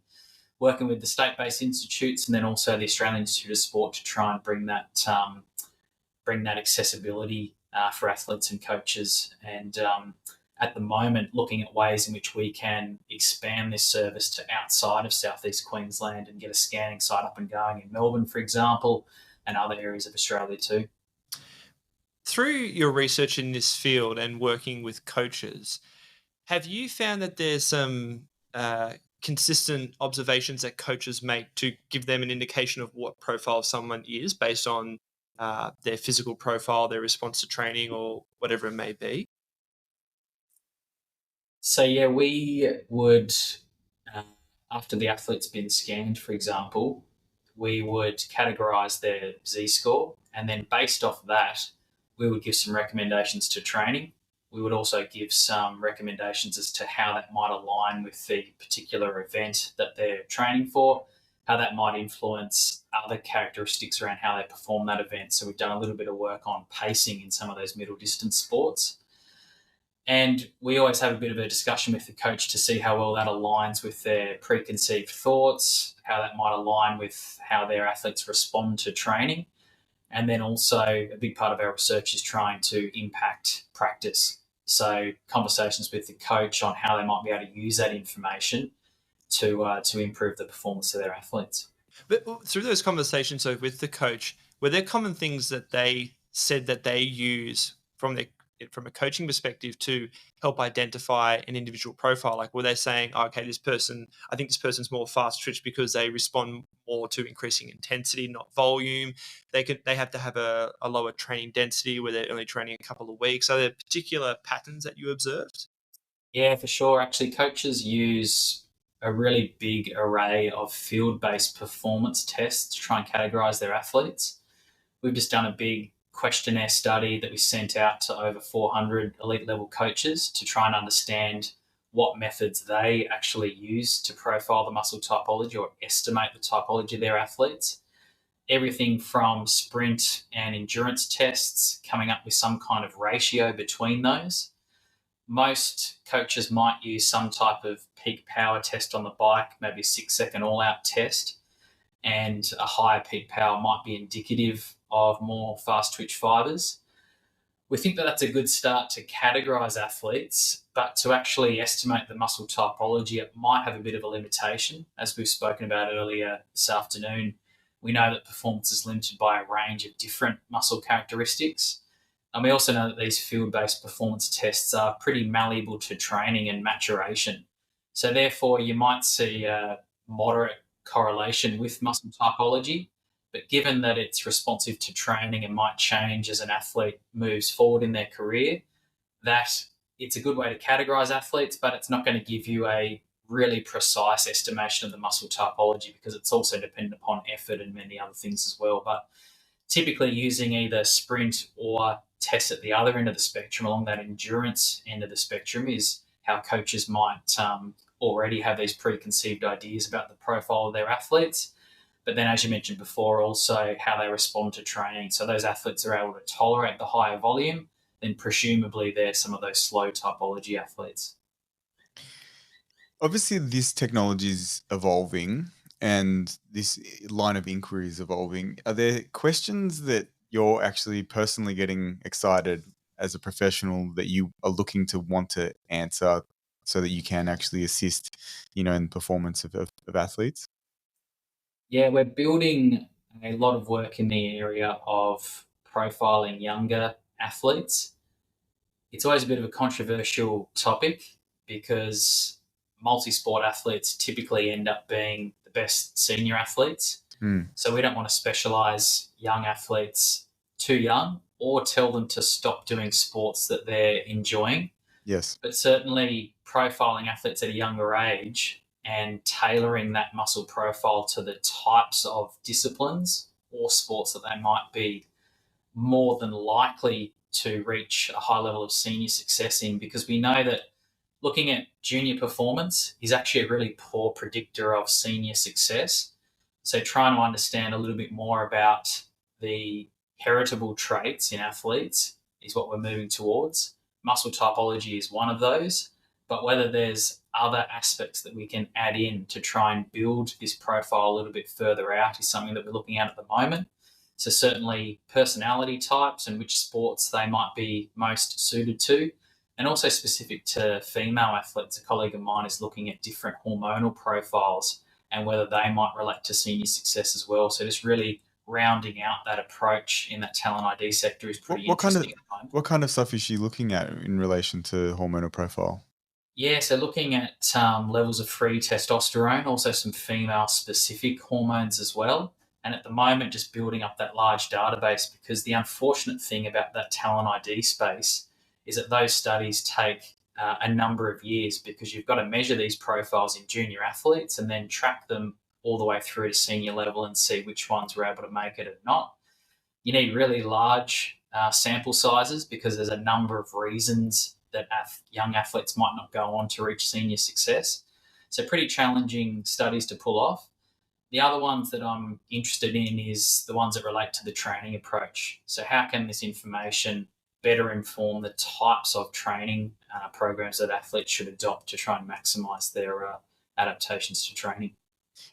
working with the state-based institutes and then also the Australian Institute of Sport to try and bring that accessibility for athletes and coaches. And at the moment, looking at ways in which we can expand this service to outside of Southeast Queensland and get a scanning site up and going in Melbourne, for example, and other areas of Australia too. Through your research in this field and working with coaches, have you found that there's some consistent observations that coaches make to give them an indication of what profile someone is based on their physical profile, their response to training, or whatever it may be? So yeah, we would, after the athlete's been scanned, for example, we would categorize their Z-score, and then based off that, we would give some recommendations to training. We would also give some recommendations as to how that might align with the particular event that they're training for, how that might influence other characteristics around how they perform that event. So we've done a little bit of work on pacing in some of those middle distance sports. And we always have a bit of a discussion with the coach to see how well that aligns with their preconceived thoughts, how that might align with how their athletes respond to training. And then also a big part of our research is trying to impact practice. So conversations with the coach on how they might be able to use that information to improve the performance of their athletes. But through those conversations with the coach, were there common things that they said that they use from a coaching perspective to help identify an individual profile? Like, were they saying, I think this person's more fast twitch because they respond more to increasing intensity, not volume. They have to have a lower training density where they're only training a couple of weeks. Are there particular patterns that you observed? Yeah, for sure. Actually, coaches use a really big array of field-based performance tests to try and categorize their athletes. We've just done a big questionnaire study that we sent out to over 400 elite level coaches to try and understand what methods they actually use to profile the muscle typology or estimate the typology of their athletes. Everything from sprint and endurance tests, coming up with some kind of ratio between those. Most coaches might use some type of peak power test on the bike, maybe a 6-second all-out test. and a higher peak power might be indicative of more fast twitch fibers. We think that that's a good start to categorize athletes, but to actually estimate the muscle typology, it might have a bit of a limitation. As we've spoken about earlier this afternoon, we know that performance is limited by a range of different muscle characteristics. And we also know that these field-based performance tests are pretty malleable to training and maturation. So therefore, you might see a moderate correlation with muscle typology, but given that it's responsive to training and might change as an athlete moves forward in their career, that it's a good way to categorize athletes, but it's not going to give you a really precise estimation of the muscle typology because it's also dependent upon effort and many other things as well. But typically using either sprint or tests at the other end of the spectrum, along that endurance end of the spectrum, is how coaches might already have these preconceived ideas about the profile of their athletes. But then, as you mentioned before, also how they respond to training. So those athletes are able to tolerate the higher volume, then presumably they're some of those slow typology athletes. Obviously, this technology is evolving and this line of inquiry is evolving. Are there questions that you're actually personally getting excited as a professional that you are looking to want to answer so that you can actually assist, in performance of athletes? Yeah, we're building a lot of work in the area of profiling younger athletes. It's always a bit of a controversial topic because multi-sport athletes typically end up being the best senior athletes. So we don't want to specialize young athletes too young or tell them to stop doing sports that they're enjoying. Yes. But certainly profiling athletes at a younger age and tailoring that muscle profile to the types of disciplines or sports that they might be more than likely to reach a high level of senior success in, because we know that looking at junior performance is actually a really poor predictor of senior success. So trying to understand a little bit more about the heritable traits in athletes is what we're moving towards. Muscle typology is one of those, but whether there's other aspects that we can add in to try and build this profile a little bit further out is something that we're looking at the moment. So certainly personality types and which sports they might be most suited to, and also specific to female athletes. A colleague of mine is looking at different hormonal profiles and whether they might relate to senior success as well. So just really rounding out that approach in that talent ID sector is pretty interesting at the moment. What kind of stuff is she looking at in relation to hormonal profile? Yeah, so looking at levels of free testosterone, also some female-specific hormones as well. And at the moment, just building up that large database, because the unfortunate thing about that talent ID space is that those studies take a number of years, because you've got to measure these profiles in junior athletes and then track them all the way through to senior level and see which ones were able to make it or not. You need really large sample sizes because there's a number of reasons that young athletes might not go on to reach senior success. So pretty challenging studies to pull off. The other ones that I'm interested in is the ones that relate to the training approach. So how can this information better inform the types of training programs that athletes should adopt to try and maximize their adaptations to training?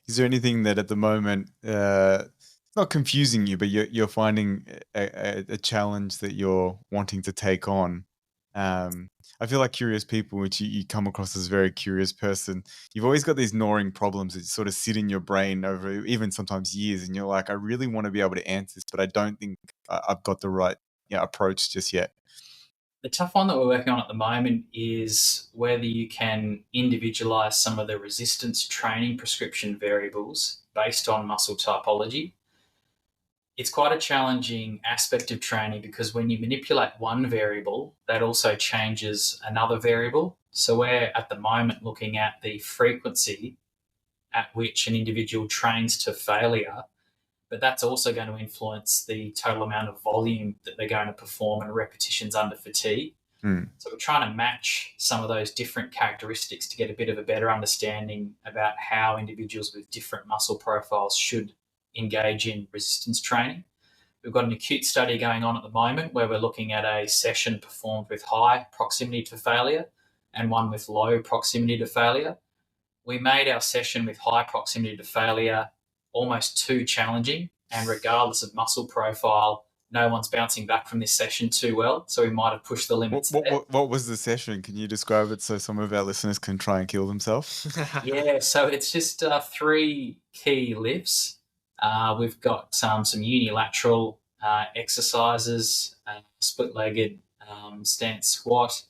Is there anything that at the moment, it's not confusing you, but you're finding a challenge that you're wanting to take on? I feel like curious people, which you come across as a very curious person, you've always got these gnawing problems that sort of sit in your brain over even sometimes years, and you're like, I really want to be able to answer this, but I don't think I've got the right approach just yet. The tough one that we're working on at the moment is whether you can individualize some of the resistance training prescription variables based on muscle typology. It's quite a challenging aspect of training because when you manipulate one variable, that also changes another variable. So we're at the moment looking at the frequency at which an individual trains to failure, but that's also going to influence the total amount of volume that they're going to perform and repetitions under fatigue. So we're trying to match some of those different characteristics to get a bit of a better understanding about how individuals with different muscle profiles should engage in resistance training. We've got an acute study going on at the moment where we're looking at a session performed with high proximity to failure and one with low proximity to failure. We made our session with high proximity to failure almost too challenging. And regardless of muscle profile, no one's bouncing back from this session too well. So we might have pushed the limits there. What was the session? Can you describe it so some of our listeners can try and kill themselves? Yeah, so it's just 3 key lifts. We've got some unilateral exercises, split-legged stance squat.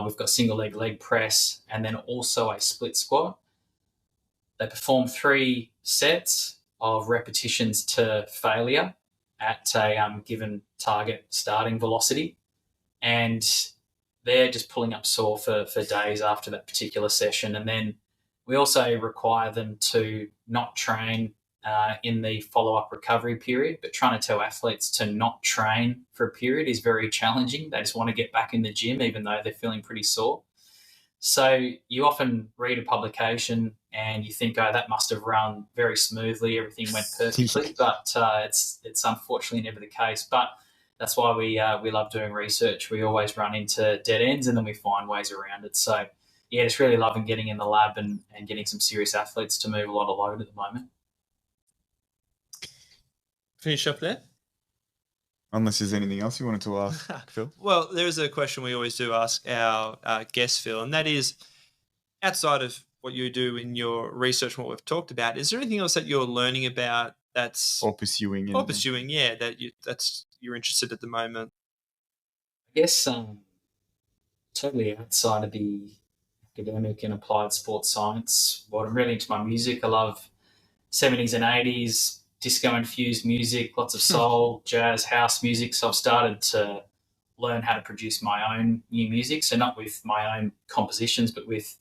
We've got single leg press, and then also a split squat. They perform 3 sets of repetitions to failure at a given target starting velocity. And they're just pulling up sore for days after that particular session. And then we also require them to not train in the follow-up recovery period, but trying to tell athletes to not train for a period is very challenging. They just want to get back in the gym even though they're feeling pretty sore. So you often read a publication and you think, oh, that must have run very smoothly, everything went perfectly, but it's unfortunately never the case. But that's why we love doing research. We always run into dead ends and then we find ways around it. So yeah, just really loving getting in the lab and getting some serious athletes to move a lot of load at the moment. Finish up there? Unless there's anything else you wanted to ask, Phil? Well, there is a question we always do ask our guests, Phil, and that is, outside of what you do in your research and what we've talked about, is there anything else that you're learning about or pursuing, that's you're interested at the moment? I guess totally outside of the academic and applied sports science, what I'm really into my music. I love 70s and 80s disco-infused music, lots of soul, jazz, house music. So I've started to learn how to produce my own new music. So not with my own compositions, but with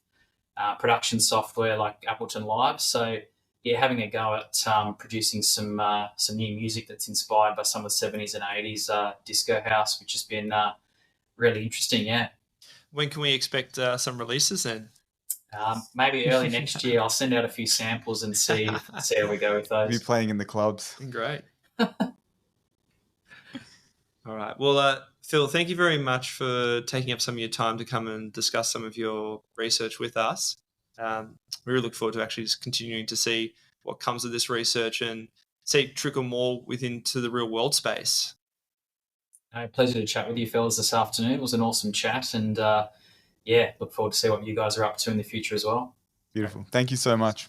production software like Ableton Live. So yeah, having a go at producing some new music that's inspired by some of the 70s and 80s disco house, which has been really interesting. Yeah. When can we expect some releases then? Maybe early next year. I'll send out a few samples and see how we go with those. Be playing in the clubs. Great. All right. Well, Phil, thank you very much for taking up some of your time to come and discuss some of your research with us. We really look forward to actually just continuing to see what comes of this research and see it trickle more into the real world space. Pleasure to chat with you fellas this afternoon. It was an awesome chat, and look forward to see what you guys are up to in the future as well. Beautiful. Thank you so much.